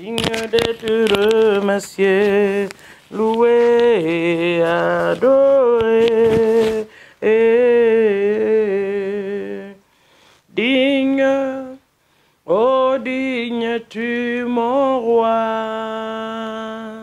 digne d'être remercié, loué et adoré. Digne, oh digne tu mon roi,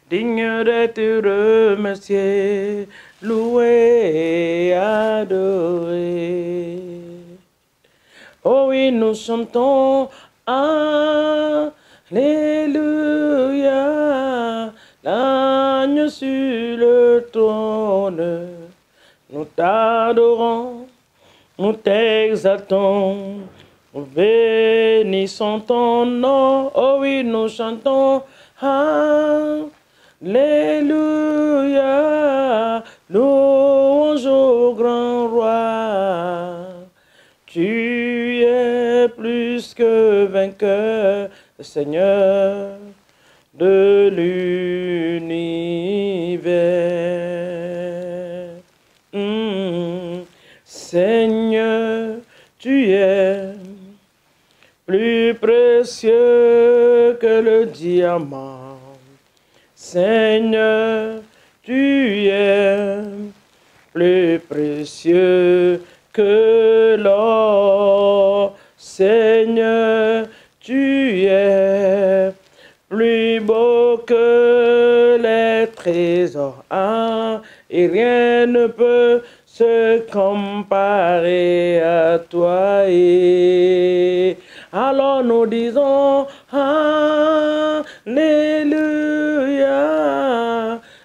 digne d'être remercié, loué et adoré. Oh oui, nous chantons Alléluia, l'agneau sur le trône. Nous t'adorons, nous t'exaltons, nous bénissons ton nom. Oh oui, nous chantons Alléluia, louange au grand roi. Tu es plus que vainqueur, Seigneur de l'univers. Seigneur, tu es plus précieux que le diamant. Seigneur, tu es plus précieux que l'or. Seigneur, tu es plus beau que les trésors. Et rien ne peut se comparer à toi. Et alors nous disons Alléluia,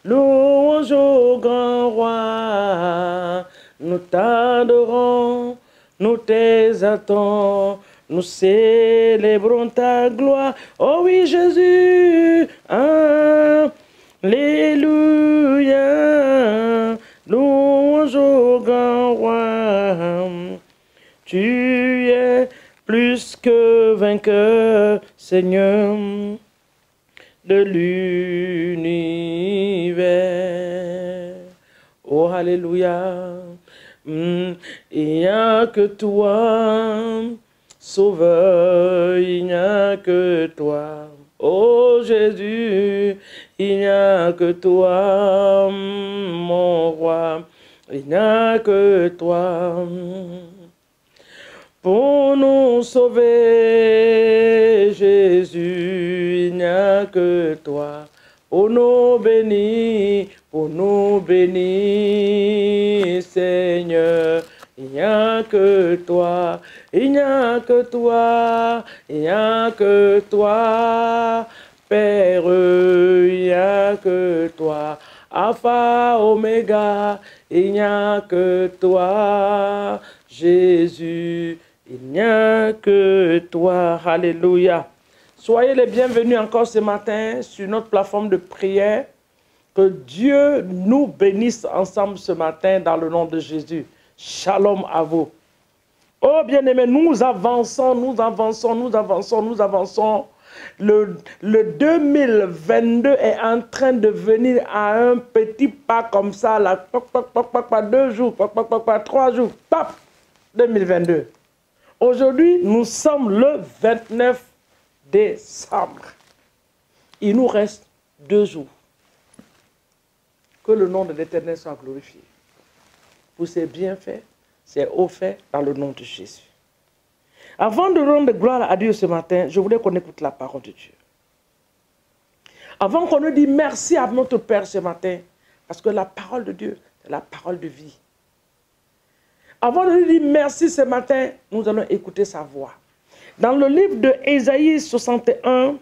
louange au grand roi. Nous t'adorons, nous t'exaltons, nous célébrons ta gloire. Oh oui, Jésus, Alléluia, louange au grand roi. Tu es plus que vainqueur, Seigneur de l'univers. Oh, Alléluia. Il n'y a que toi, Sauveur, il n'y a que toi. Oh Jésus, il n'y a que toi, mon roi, il n'y a que toi. Pour nous sauver, Jésus, il n'y a que toi. Pour nous bénir, Seigneur, il n'y a que toi, il n'y a que toi, il n'y a que toi, Père, il n'y a que toi, Alpha, Oméga, il n'y a que toi, Jésus, il n'y a que toi, alléluia. Soyez les bienvenus encore ce matin sur notre plateforme de prière. Que Dieu nous bénisse ensemble ce matin dans le nom de Jésus. Shalom à vous. Oh bien-aimés, nous avançons, nous avançons, nous avançons, nous avançons. Le 2022 est en train de venir à un petit pas comme ça, là, 2 jours, 3 jours, paf, 2022. Aujourd'hui, nous sommes le 29 décembre. Il nous reste 2 jours. Que le nom de l'Éternel soit glorifié. Pour ses bienfaits, ses hauts faits, dans le nom de Jésus. Avant de rendre gloire à Dieu ce matin, je voulais qu'on écoute la parole de Dieu. Avant qu'on nous dise merci à notre Père ce matin, parce que la parole de Dieu, c'est la parole de vie. Avant de nous dire merci ce matin, nous allons écouter sa voix. Dans le livre de Ésaïe 61,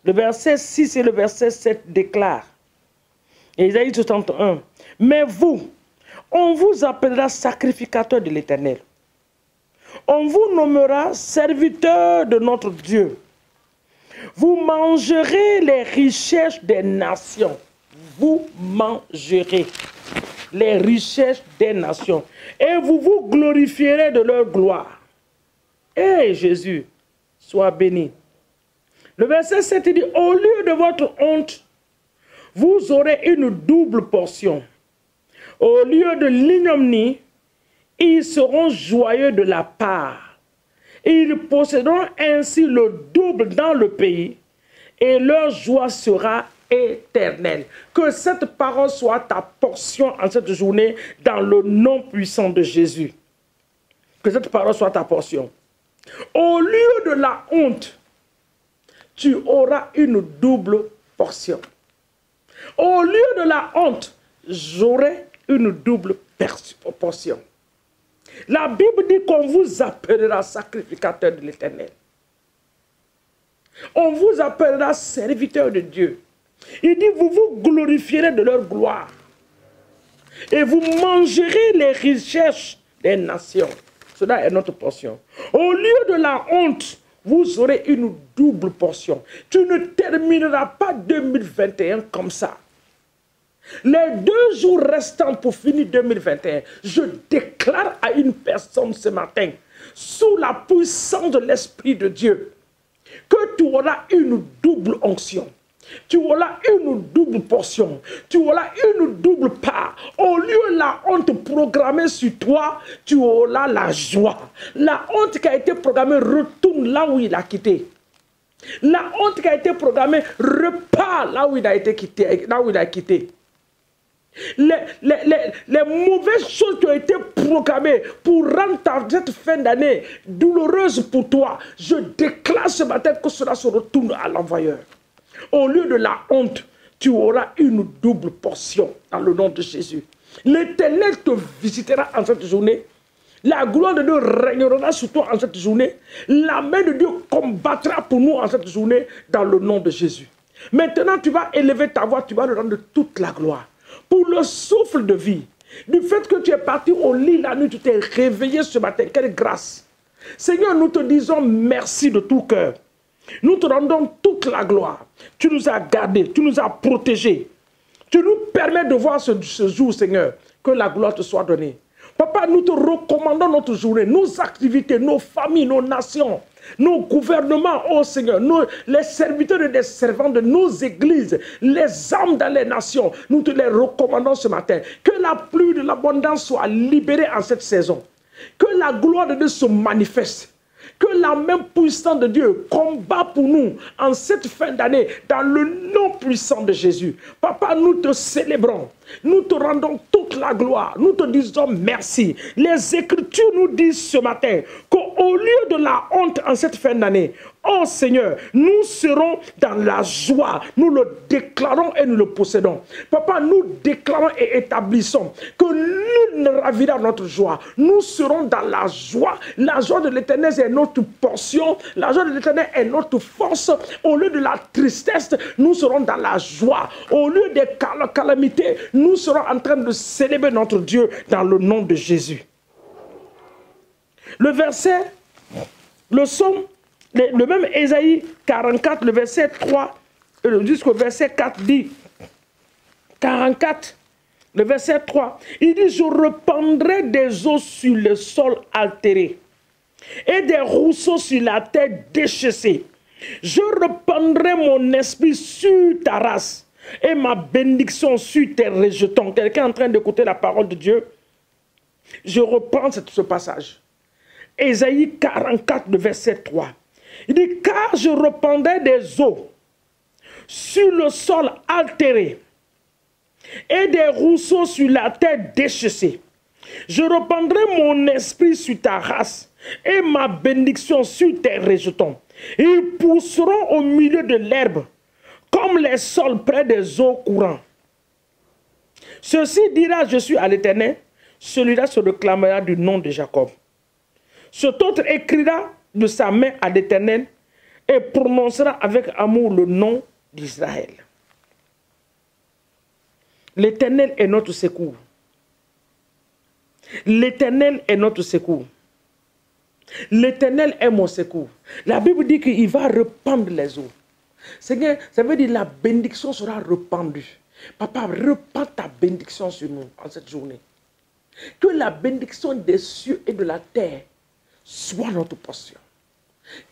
le verset 6 et le verset 7 déclarent, Ésaïe 61, mais vous, on vous appellera sacrificateur de l'Éternel. On vous nommera serviteur de notre Dieu. Vous mangerez les richesses des nations. Vous mangerez les richesses des nations. Et vous vous glorifierez de leur gloire. Et Jésus, sois béni. Le verset 7 dit, au lieu de votre honte, vous aurez une double portion. Au lieu de l'ignominie, ils seront joyeux de la part. Et ils posséderont ainsi le double dans le pays, et leur joie sera éternelle. Que cette parole soit ta portion en cette journée dans le nom puissant de Jésus. Que cette parole soit ta portion. Au lieu de la honte, tu auras une double portion. Au lieu de la honte, j'aurai une double portion. La Bible dit qu'on vous appellera sacrificateur de l'Éternel. On vous appellera serviteur de Dieu. Il dit, vous vous glorifierez de leur gloire. Et vous mangerez les richesses des nations. Cela est notre portion. Au lieu de la honte, vous aurez une double portion. Tu ne termineras pas 2021 comme ça. Les 2 jours restants pour finir 2021, je déclare à une personne ce matin, sous la puissance de l'Esprit de Dieu, que tu auras une double onction. Tu auras une double portion. Tu auras une double part. Au lieu de la honte programmée sur toi, tu auras la joie. La honte qui a été programmée retourne là où il a quitté. La honte qui a été programmée repart là où il a été quitté. Là où il a quitté. Les mauvaises choses qui ont été programmées pour rendre cette fin d'année douloureuse pour toi, je déclare ce matin que cela se retourne à l'envoyeur. Au lieu de la honte, tu auras une double portion dans le nom de Jésus. L'Éternel te visitera en cette journée. La gloire de Dieu régnera sur toi en cette journée. La main de Dieu combattra pour nous en cette journée dans le nom de Jésus. Maintenant, tu vas élever ta voix, tu vas lui rendre toute la gloire. Pour le souffle de vie, du fait que tu es parti au lit la nuit, tu t'es réveillé ce matin. Quelle grâce. Seigneur, nous te disons merci de tout cœur. Nous te rendons toute la gloire. Tu nous as gardés, tu nous as protégés. Tu nous permets de voir ce jour, Seigneur, que la gloire te soit donnée. Papa, nous te recommandons notre journée, nos activités, nos familles, nos nations, nos gouvernements, oh Seigneur, les serviteurs et les servants de nos églises, les âmes dans les nations, nous te les recommandons ce matin. Que la pluie de l'abondance soit libérée en cette saison. Que la gloire de Dieu se manifeste. Que la main puissante de Dieu combat pour nous en cette fin d'année dans le nom puissant de Jésus. Papa, nous te célébrons. Nous te rendons toute la gloire. Nous te disons merci. Les Écritures nous disent ce matin qu'au lieu de la honte en cette fin d'année, oh Seigneur, nous serons dans la joie. Nous le déclarons et nous le possédons. Papa, nous déclarons et établissons que nul ne ravira notre joie. Nous serons dans la joie. La joie de l'Éternel est notre portion. La joie de l'Éternel est notre force. Au lieu de la tristesse, nous serons dans la joie. Au lieu des calamités, nous serons en train de célébrer notre Dieu dans le nom de Jésus. Le verset, le psaume, le même Ésaïe 44, le verset 3 jusqu'au verset 4 dit, 44, le verset 3, il dit, je répandrai des eaux sur le sol altéré et des ruisseaux sur la terre déchaussée. Je répandrai mon esprit sur ta race et ma bénédiction sur tes rejetons. Quelqu'un est en train d'écouter la parole de Dieu? Je reprends ce passage. Ésaïe 44, le verset 3. Il dit, car je répandrai des eaux sur le sol altéré et des ruisseaux sur la terre déchaussée. Je répandrai mon esprit sur ta race et ma bénédiction sur tes rejetons. Ils pousseront au milieu de l'herbe comme les sols près des eaux courantes. Ceci dira, je suis à l'Éternel, celui-là se réclamera du nom de Jacob. Cet autre écrira de sa main à l'Éternel et prononcera avec amour le nom d'Israël. L'Éternel est notre secours. L'Éternel est notre secours. L'Éternel est mon secours. La Bible dit qu'il va répandre les eaux. Seigneur, ça veut dire que la bénédiction sera répandue. Papa, répands ta bénédiction sur nous en cette journée. Que la bénédiction des cieux et de la terre soit notre portion.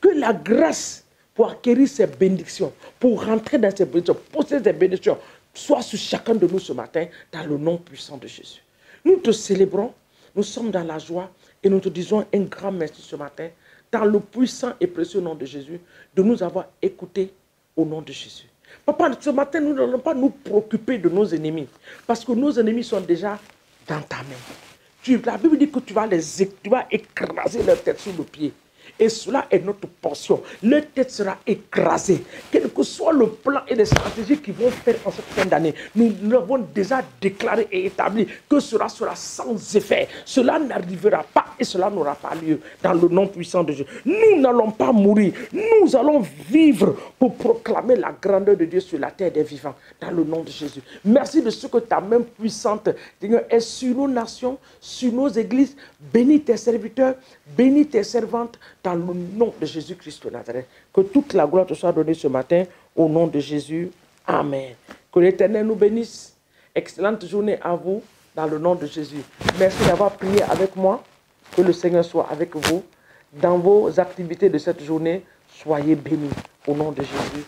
Que la grâce pour acquérir ces bénédictions, pour rentrer dans ces bénédictions, posséder ces bénédictions, soit sur chacun de nous ce matin, dans le nom puissant de Jésus. Nous te célébrons, nous sommes dans la joie et nous te disons un grand merci ce matin, dans le puissant et précieux nom de Jésus, de nous avoir écoutés au nom de Jésus. Papa, ce matin, nous n'allons pas nous préoccuper de nos ennemis, parce que nos ennemis sont déjà dans ta main. La Bible dit que tu vas écraser leur tête sous le pied. Et cela est notre portion. Leur tête sera écrasée. Quel que soit le plan et les stratégies qu'ils vont faire en cette fin d'année, nous l'avons déjà déclaré et établi que cela sera sans effet. Cela n'arrivera pas et cela n'aura pas lieu dans le nom puissant de Dieu. Nous n'allons pas mourir. Nous allons vivre pour proclamer la grandeur de Dieu sur la terre des vivants dans le nom de Jésus. Merci de ce que ta main puissante est sur nos nations, sur nos églises. Bénis tes serviteurs, bénis tes servantes dans le nom de Jésus-Christ de Nazareth. Que toute la gloire te soit donnée ce matin au nom de Jésus. Amen. Que l'Éternel nous bénisse. Excellente journée à vous dans le nom de Jésus. Merci d'avoir prié avec moi. Que le Seigneur soit avec vous. Dans vos activités de cette journée, soyez bénis au nom de Jésus.